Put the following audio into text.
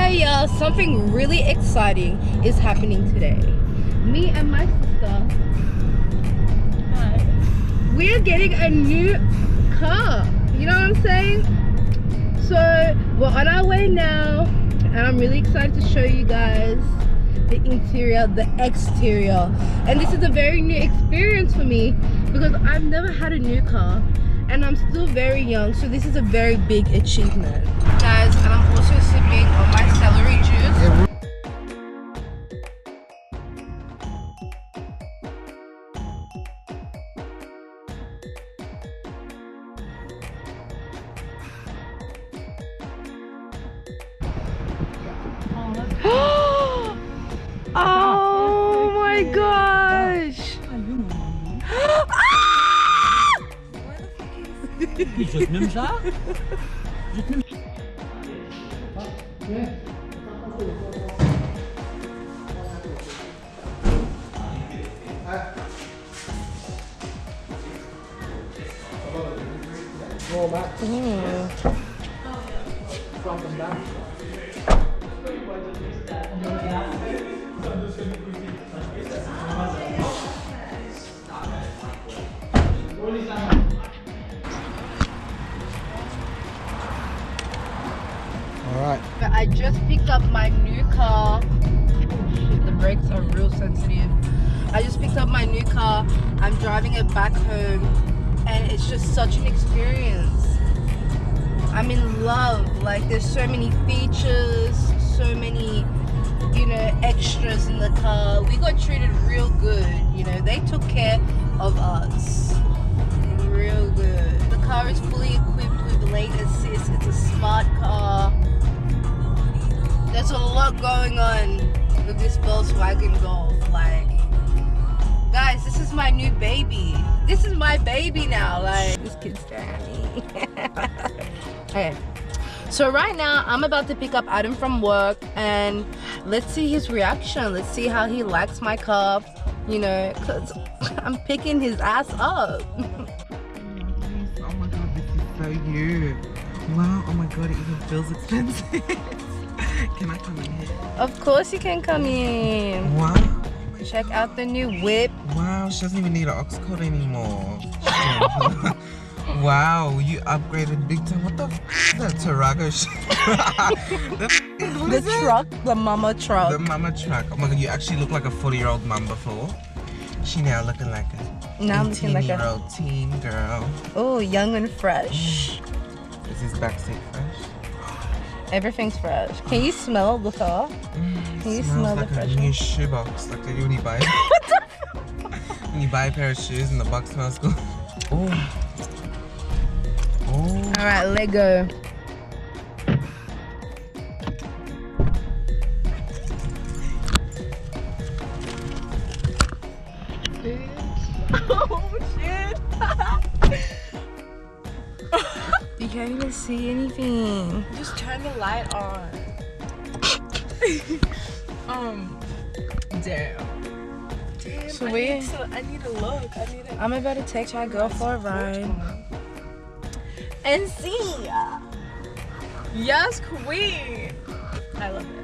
Okay, y'all, something really exciting is happening today. Me and my sister, we're getting a new car. You know what I'm saying? So we're on our way now, and I'm really excited to show you guys the interior, the exterior. And this is a very new experience for me because I've never had a new car and I'm still very young, so this is a very big achievement. Guys, and I'm also sipping on my celery juice. Oh my gosh! Alright. I just picked up my new car. Oh shit, the brakes are real sensitive. I just picked up my new car. I'm driving it back home and it's just such an experience. I'm in love. Like, there's so many features, so many, you know, extras in the car. We got treated real good, you know. They took care of us real good. The car is fully equipped with lane assist. It's a smart car. There's a lot going on with this Volkswagen Golf. Like, guys, this is my new baby. This is my baby now. Like, this kid's staring at me. Okay, so right now I'm about to pick up Adam from work and let's see his reaction. Let's see how he likes my car, you know, because I'm picking his ass up. Oh my god, this is so new. Wow, oh my god, it even feels expensive. Can I come in here? Of course you can come in. Wow. Check out the new whip. Wow, she doesn't even need an aux cord anymore. Wow, you upgraded big time. What the f is that Tarago shit? The truck, the mama truck. The mama truck. Oh my god, you actually look like a 40-year-old mum before. She now looking like a Now I'm looking like a 18-year-old teen girl. Oh, young and fresh. Is his backseat fresh? Everything's fresh. Can you smell the car? Can you smell like the a freshness? new shoebox, like when you buy when you buy a pair of shoes and the box smells good. Oh. Oh. All right, let go. Oh shit! You can't even see anything. Just turn the light on. Damn. So I need to look. I'm about to take my girl for a ride. And see. Yes, queen. I love it.